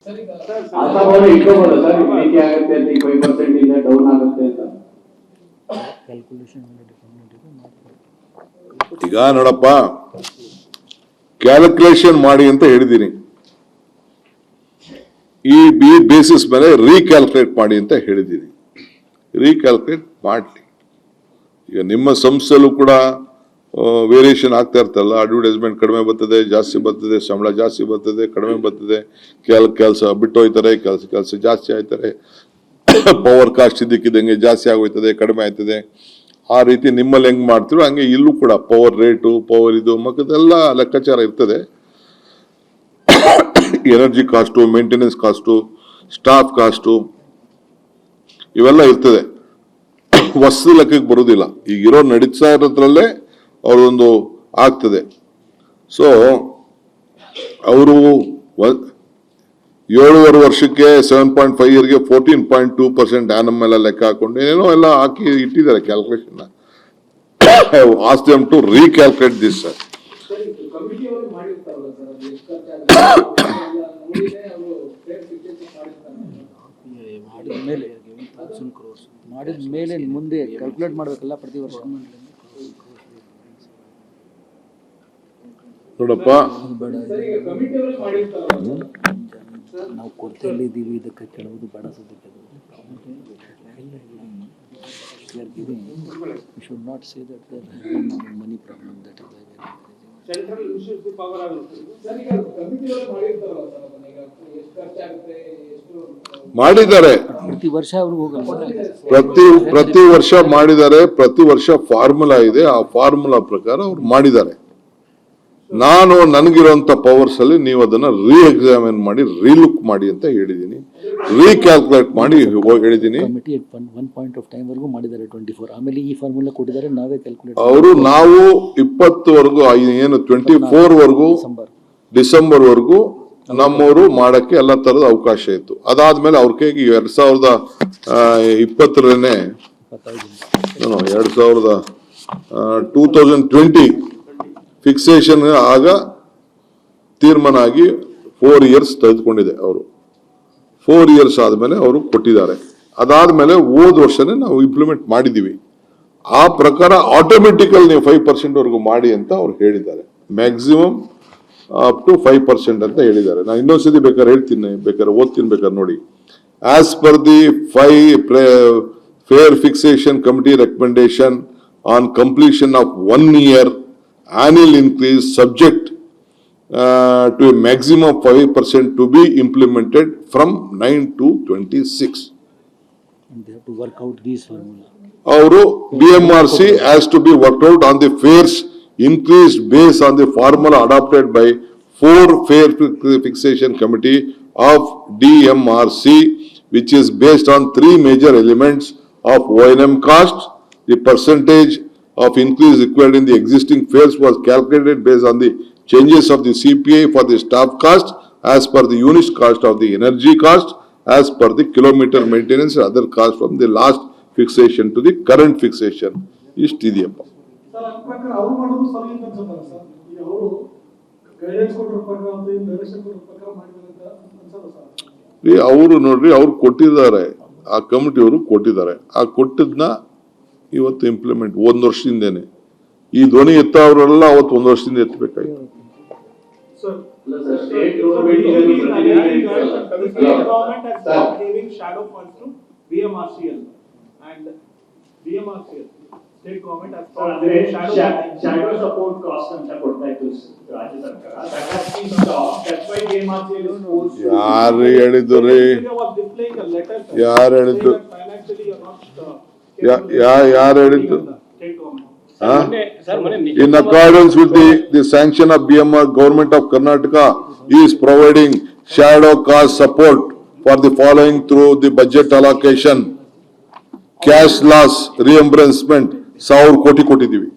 ಈಗ ನೋಡಪ್ಪ, ಕ್ಯಾಲ್ಕುಲೇಷನ್ ಮಾಡಿ ಅಂತ ಹೇಳಿದೀನಿ. ಈ ಬೇಸಿಸ್ ಮೇಲೆ ರೀಕ್ಯಾಲ್ಕುಲೇಟ್ ಮಾಡಿ ಅಂತ ಹೇಳಿದೀನಿ. ರೀಕ್ಯಾಲ್ಕುಲೇಟ್ ಮಾಡಲಿ. ಈಗ ನಿಮ್ಮ ಸಂಸ್ಥೆಯಲ್ಲೂ ಕೂಡ ವೇರಿಯೇಷನ್ ಆಗ್ತಾ ಇರ್ತಲ್ಲ. ಅಡ್ವರ್ಟೈಸ್ಮೆಂಟ್ ಕಡಿಮೆ ಬರ್ತದೆ, ಜಾಸ್ತಿ ಬರ್ತದೆ, ಸಂಬಳ ಜಾಸ್ತಿ ಬರ್ತದೆ, ಕಡಿಮೆ ಬರ್ತದೆ, ಕೆಲಸ ಬಿಟ್ಟು ಹೋಯ್ತಾರೆ, ಕೆಲಸ ಜಾಸ್ತಿ ಆಯ್ತಾರೆ, ಪವರ್ ಕಾಸ್ಟ್ ಇದ್ದಕ್ಕಿದ್ದಂಗೆ ಜಾಸ್ತಿ ಆಗೋಯ್ತದೆ, ಕಡಿಮೆ ಆಯ್ತದೆ. ಆ ರೀತಿ ನಿಮ್ಮಲ್ಲಿ ಹೆಂಗ್ ಮಾಡ್ತೀರೋ ಹಂಗೆ ಇಲ್ಲೂ ಕೂಡ ಪವರ್ ರೇಟು, ಪವರ್ ಇದು ಮಕ್ಕದೆಲ್ಲ ಲೆಕ್ಕಾಚಾರ ಇರ್ತದೆ. Energy cost, maintenance cost, staff cost ಇವೆಲ್ಲ ಇರ್ತದೆ. ವಸ್ತು ಲೆಕ್ಕಕ್ಕೆ ಬರುವುದಿಲ್ಲ. ಈಗಿರೋ ನಡೀತಾ ಇರೋದ್ರಲ್ಲೇ ಅವರೊಂದು ಆಗ್ತದೆ. ಸೊ ಅವರು 7.5 ವರ್ಷಕ್ಕೆ 7.5 ಇಯರ್ಗೆ 14.2% ಆನಮ್ ಎಲ್ಲ ಲೆಕ್ಕ ಹಾಕೊಂಡು ಏನೋ ಎಲ್ಲ ಹಾಕಿ ಇಟ್ಟಿದ್ದಾರೆ calculation. Ask them to recalculate this sir. ಮಾಡಿದ ಮೇಲೆ ಮುಂದೆ ಕ್ಯಾಲ್ಕುಲೇಟ್ ಮಾಡಬೇಕಲ್ಲ ಪ್ರತಿ ವರ್ಷ. ನೋಡಪ್ಪ, ನಾವು ಕೊರತೆಯಲ್ಲಿ ಇದ್ದೀವಿ, ಇದಕ್ಕೆ ಕೆಲವುದು ಬೇಡ ಸದ್ಯಕ್ಕೆ. We should not say that they are having money problem. That is why central issues the power ಮಾಡಿದ್ದಾರೆ. ಪ್ರತಿ ವರ್ಷ ಅವರು ಹೋಗಲ್ಲ. ಪ್ರತಿ ವರ್ಷ ಮಾಡಿದ್ದಾರೆ. ಪ್ರತಿ ವರ್ಷ ಫಾರ್ಮುಲಾ ಇದೆ. ಆ ಫಾರ್ಮುಲಾ ಪ್ರಕಾರ ಅವ್ರು ಮಾಡಿದ್ದಾರೆ. ನಾನು ನನಗಿರುವಂತ ಪವರ್ಸ್ ಅಲ್ಲಿ ನೀವು ಅದನ್ನ ಎಕ್ಸಾಮಿನ್ ಮಾಡಿ, ರೀಲುಕ್ ಮಾಡಿ ಅಂತ ಹೇಳಿದೀನಿ. ರೀಕ್ಯಾಲ್ಕುಲೇಟ್ ಮಾಡಿ ಹೇಳಿದೀನಿ. Committee one point of time ವರೆಗೂ ಮಾಡಿದ್ದಾರೆ 24. ಆಮೇಲೆ ಈ ಫಾರ್ಮುಲಾ ಕೊಟ್ಟಿದ್ದಾರೆ, ನಾವೇ ಕ್ಯಾಲ್ಕುಲೇಟ್. ನಾವು 20 ವರೆಗೂ, ಏನು 24 ವರೆಗೂ, ಡಿಸೆಂಬರ್ ವರೆಗೂ ನಮ್ಮವರು ಮಾಡಕ್ಕೆ ಎಲ್ಲ ತರದ ಅವಕಾಶ ಇತ್ತು. ಅದಾದ್ಮೇಲೆ ಅವ್ರ ಕೈಗೆ 2020 2020 ಫಿಕ್ಸೇಷನ್ ಆಗ ತೀರ್ಮಾನ ಆಗಿ 4 ಇಯರ್ಸ್ ತೆಗೆದುಕೊಂಡಿದೆ. ಅವರು 4 ಇಯರ್ಸ್ ಆದ್ಮೇಲೆ ಅವರು ಕೊಟ್ಟಿದ್ದಾರೆ. ಅದಾದ್ಮೇಲೆ ಹೋದ ವರ್ಷನೇ ನಾವು ಇಂಪ್ಲಿಮೆಂಟ್ ಮಾಡಿದೀವಿ. ಆ ಪ್ರಕಾರ ಆಟೋಮೆಟಿಕಲ್ ನೀವು 5% ವರೆಗೂ ಮಾಡಿ ಅಂತ ಅವ್ರು ಹೇಳಿದ್ದಾರೆ. ಮ್ಯಾಕ್ಸಿಮಮ್ ಅಪ್ ಟು 5% ಅಂತ ಹೇಳಿದ್ದಾರೆ. ನಾನು ಇನ್ನೊಂದ್ಸತಿ ಬೇಕಾದ್ರೆ ಹೇಳ್ತೀನಿ, ಬೇಕಾದ್ರೆ ಓದ್ತೀನಿ, ಬೇಕಾದ್ರೆ ನೋಡಿ. As per the fair fixation committee recommendation on completion of 1 year annual increase subject to a maximum of 5% to be implemented from 9 to 26. And they have to work out these formula. Our DMRC has to be worked out on the fares increased based on the formula adopted by 4 fare fixation committee of DMRC, which is based on 3 major elements of O&M cost. The percentage of increase required in the existing fares was calculated based on the changes of the CPI for the staff cost, as per the unit cost of the energy cost, as per the kilometer maintenance and other costs from the last fixation to the current fixation. ಇಷ್ಟಿದೆಯಪ್ಪ. ಅವರು ನೋಡ್ರಿ, ಅವ್ರು ಕೊಟ್ಟಿದ್ದಾರೆ, ಆ ಕಮಿಟಿಯವರು ಕೊಟ್ಟಿದ್ದಾರೆ. ಆ ಕೊಟ್ಟಿದ್ನ ಇವತ್ತು implement 1 ವರ್ಷದಿಂದೇನೆ. ಈ ಧ್ವನಿ ಎತ್ತವರೆಲ್ಲ ಅವತ್ತು 1 ವರ್ಷದಿಂದ ಎತ್ತಬೇಕಾಯ್ತು. ಯಾರು ಹೇಳಿದ್ದು ರೀ? ಯಾರು ಹೇಳಿದ್ದು? ಯಾರು ಹೇಳಿದ್ದು? In accordance with the sanction of BMR, Government of Karnataka is providing shadow cost support for the following through the budget allocation. Cash loss reimbursement 1000 ಕೋಟಿ ಕೊಟ್ಟಿದ್ದೀವಿ.